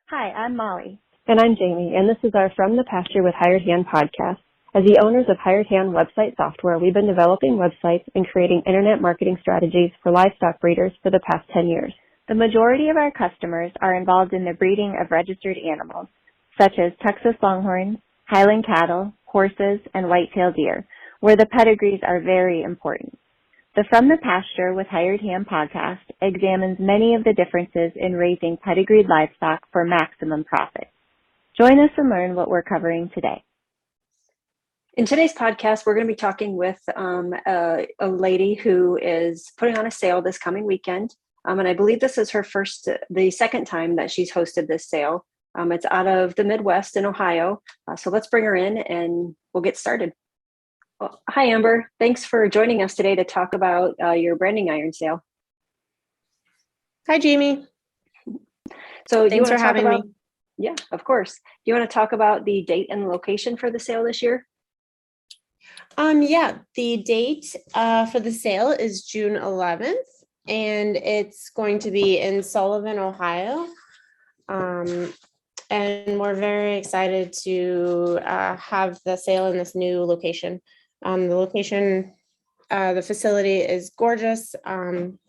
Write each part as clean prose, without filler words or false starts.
Hi, I'm Molly. And I'm Jamie, and this is our From the Pasture with Hired Hand podcast. As the owners of Hired Hand website software, we've been developing websites and creating internet marketing strategies for livestock breeders for the past 10 years. The majority of our customers are involved in the breeding of registered animals, such as Texas Longhorns, Highland cattle, horses, and white-tailed deer, where the pedigrees are very important. The From the Pasture with Hired Hand podcast examines many of the differences in raising pedigreed livestock for maximum profit. Join us and learn what we're covering today. In today's podcast, we're going to be talking with a lady who is putting on a sale this coming weekend. And I believe this is the second time that she's hosted this sale. It's out of the Midwest in Ohio. So let's bring her in and we'll get started. Well, hi, Amber. Thanks for joining us today to talk about your Branding Iron Sale. Hi, Jamie. So Thanks for having me. Yeah, of course. Do you want to talk about the date and the location for the sale this year? Yeah, the date for the sale is June 11th, and it's going to be in Sullivan, Ohio. And we're very excited to have the sale in this new location. The facility is gorgeous, and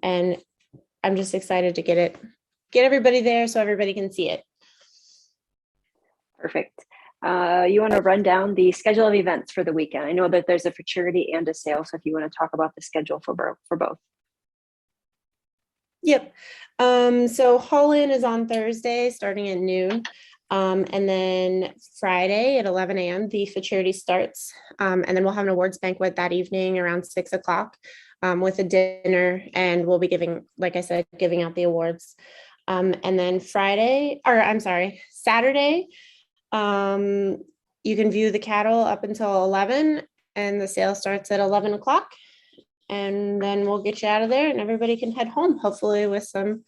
I'm just excited to get everybody there so everybody can see it. Perfect. You want to run down the schedule of events for the weekend? I know that there's a futurity and a sale, so if you want to talk about the schedule for both. Yep. So haul-in is on Thursday starting at noon. And then Friday at 11 a.m. the futurity starts. And then we'll have an awards banquet that evening around 6 o'clock with a dinner, and we'll be giving out the awards. And then Saturday, you can view the cattle up until 11, and the sale starts at 11 o'clock. And then we'll get you out of there and everybody can head home, hopefully with some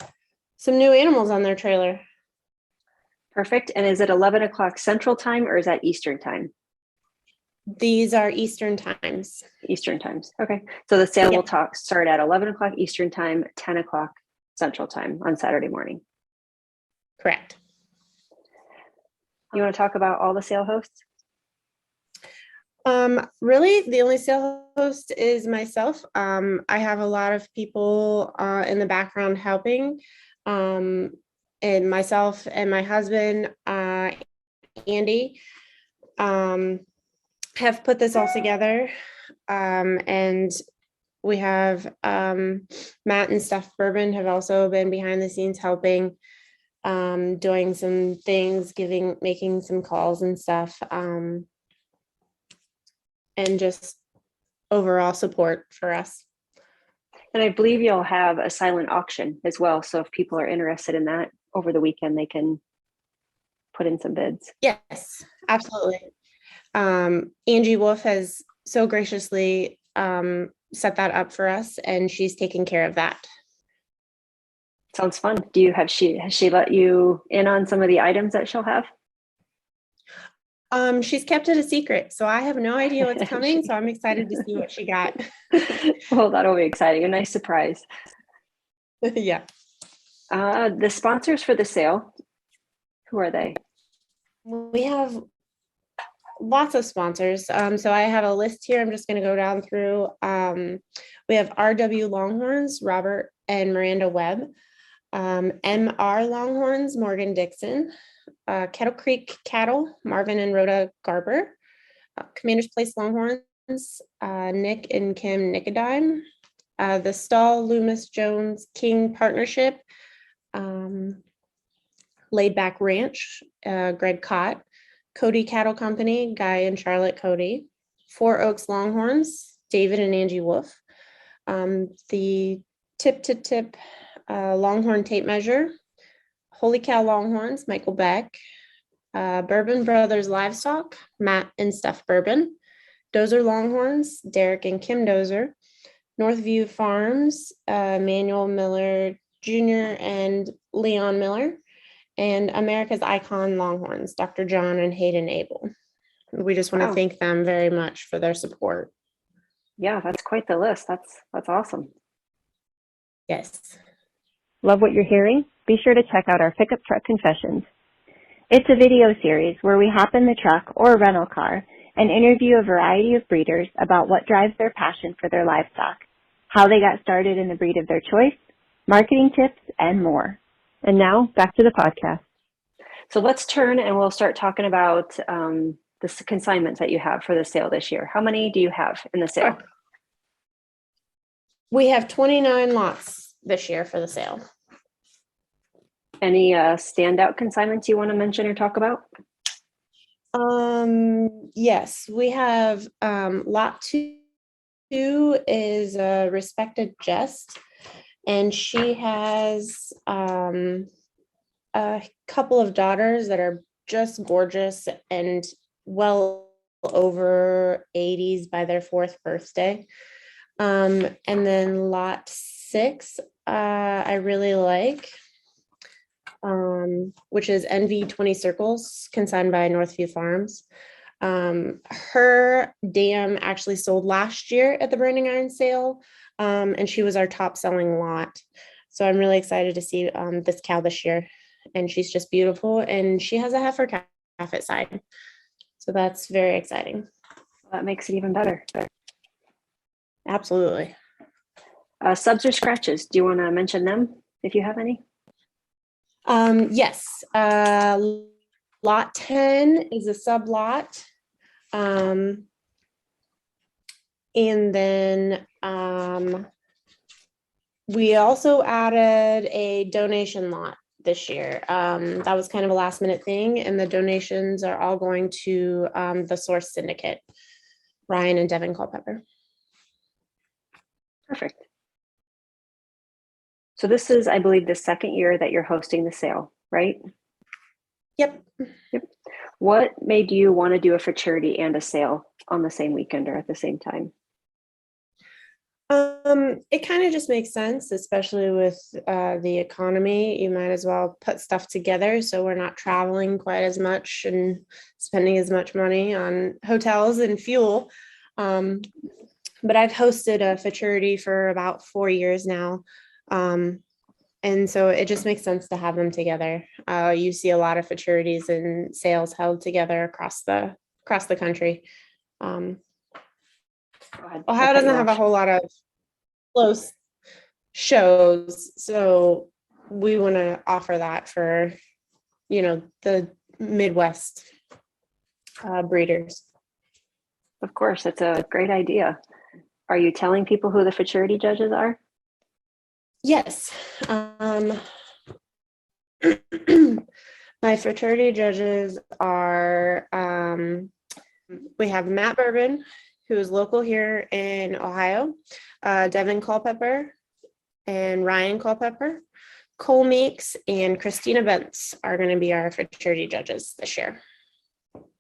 new animals on their trailer. Perfect. And is it 11 o'clock Central Time or is that Eastern Time? These are Eastern times. Eastern times. Okay. So the sale will start at 11 o'clock Eastern Time, 10 o'clock Central Time on Saturday morning. Correct. You want to talk about all the sale hosts? Really, the only sale host is myself. I have a lot of people in the background helping, and myself and my husband, Andy, have put this all together. And we have Matt and Steph Bourbon have also been behind the scenes helping, doing some things, making some calls and stuff. And just overall support for us. And I believe you'll have a silent auction as well. So if people are interested in that over the weekend, they can put in some bids. Yes, absolutely. Angie Wolf has so graciously set that up for us, and she's taking care of that. Sounds fun. Has she let you in on some of the items that she'll have? She's kept it a secret, so I have no idea what's coming. So I'm excited to see what she got. Well, that'll be exciting. A nice surprise. Yeah. The sponsors for the sale, who are they? We have lots of sponsors. So I have a list here. I'm just going to go down through. We have RW Longhorns, Robert and Miranda Webb. MR Longhorns, Morgan Dixon. Kettle Creek Cattle, Marvin and Rhoda Garber. Commander's Place Longhorns, Nick and Kim Nicodime. The Stall Loomis Jones King Partnership. Laid Back Ranch, Greg Cott. Cody Cattle Company, Guy and Charlotte Cody. Four Oaks Longhorns, David and Angie Wolf. The Tip to Tip Longhorn Tape Measure. Holy Cow Longhorns, Michael Beck. Bourbon Brothers Livestock, Matt and Steph Bourbon. Dozer Longhorns, Derek and Kim Dozer. Northview Farms, Manuel Miller Jr. and Leon Miller. And America's Icon Longhorns, Dr. John and Hayden Abel. We just want to thank them very much for their support. Yeah, that's quite the list. That's awesome. Yes. Love what you're hearing? Be sure to check out our Pickup Truck Confessions. It's a video series where we hop in the truck or rental car and interview a variety of breeders about what drives their passion for their livestock, how they got started in the breed of their choice, marketing tips, and more. And now, back to the podcast. So let's turn and we'll start talking about the consignments that you have for the sale this year. How many do you have in the sale? We have 29 lots this year for the sale. Any standout consignments you want to mention or talk about? Yes, we have lot 2 is a respected Jest, and she has a couple of daughters that are just gorgeous and well over 80s by their 4th birthday. And then lot 6, I really like, which is NV 20 Circles, consigned by Northview Farms. Her dam actually sold last year at the Branding Iron Sale, and she was our top selling lot. So I'm really excited to see this cow this year, and she's just beautiful, and she has a heifer calf at side. So that's very exciting. That makes it even better. Absolutely. Subs or scratches, do you want to mention them if you have any? Yes. Lot 10 is a sub lot. And then we also added a donation lot this year. That was kind of a last minute thing, and the donations are all going to the Source Syndicate, Ryan and Devin Culpepper. Perfect. So this is, I believe, the second year that you're hosting the sale, right? Yep. What made you want to do a futurity and a sale on the same weekend or at the same time? It kind of just makes sense, especially with the economy. You might as well put stuff together so we're not traveling quite as much and spending as much money on hotels and fuel. But I've hosted a futurity for about 4 years now. And so it just makes sense to have them together. You see a lot of futurities and sales held together across the country. Ohio doesn't have a whole lot of close shows, so we want to offer that for, the Midwest breeders. Of course, that's a great idea. Are you telling people who the futurity judges are? Yes. My fraternity judges are, we have Matt Bourbon, who is local here in Ohio, Devin Culpepper and Ryan Culpepper. Cole Meeks and Christina Bentz are going to be our fraternity judges this year.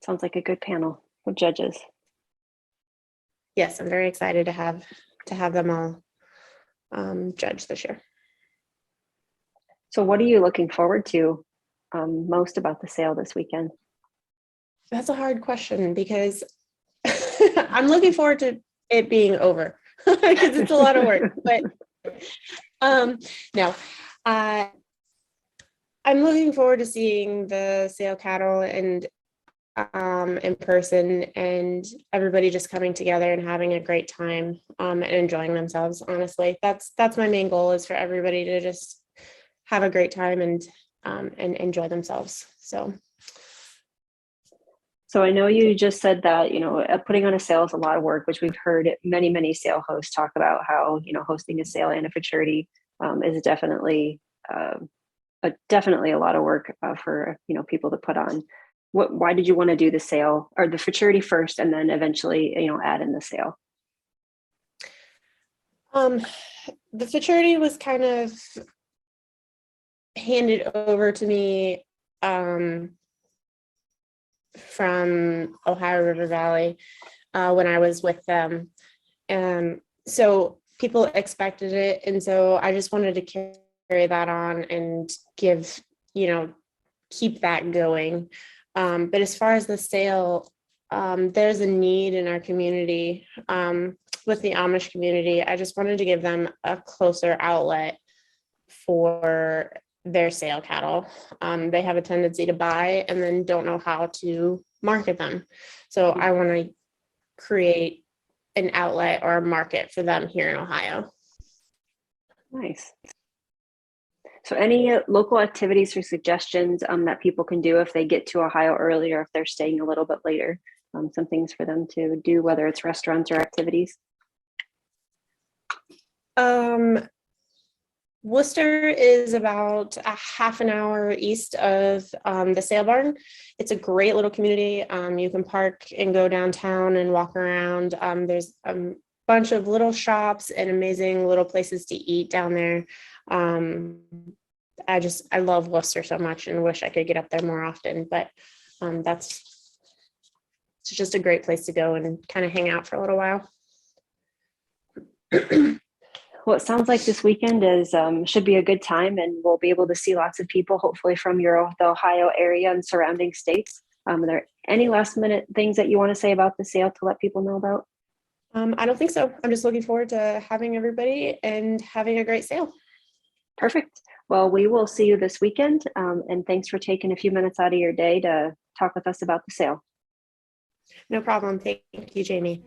Sounds like a good panel of judges. Yes, I'm very excited to have them all judge this year. So what are you looking forward to most about the sale this weekend? That's a hard question because I'm looking forward to it being over because it's a lot of work. But no, I'm looking forward to seeing the sale cattle and in person, and everybody just coming together and having a great time and enjoying themselves. Honestly, that's my main goal, is for everybody to just have a great time and enjoy themselves. So I know you just said that, putting on a sale is a lot of work, which we've heard many sale hosts talk about how, hosting a sale and a futurity is definitely a lot of work for, people to put on. Why did you want to do the sale or the futurity first and then eventually, add in the sale? The futurity was kind of handed over to me from Ohio River Valley when I was with them. So people expected it. And so I just wanted to carry that on and keep that going. But as far as the sale, there's a need in our community with the Amish community. I just wanted to give them a closer outlet for their sale cattle. They have a tendency to buy and then don't know how to market them. So I want to create an outlet or a market for them here in Ohio. Nice. So any local activities or suggestions that people can do if they get to Ohio early or if they're staying a little bit later? Some things for them to do, whether it's restaurants or activities? Worcester is about a half an hour east of the sale barn. It's a great little community. You can park and go downtown and walk around. There's a bunch of little shops and amazing little places to eat down there. I love Worcester so much and wish I could get up there more often, but it's just a great place to go and kind of hang out for a little while. Well, it sounds like this weekend should be a good time, and we'll be able to see lots of people, hopefully from the Ohio area and surrounding states. Are there any last minute things that you want to say about the sale to let people know about? I don't think so. I'm just looking forward to having everybody and having a great sale. Perfect. Well, we will see you this weekend, and thanks for taking a few minutes out of your day to talk with us about the sale. No problem. Thank you, Jamie.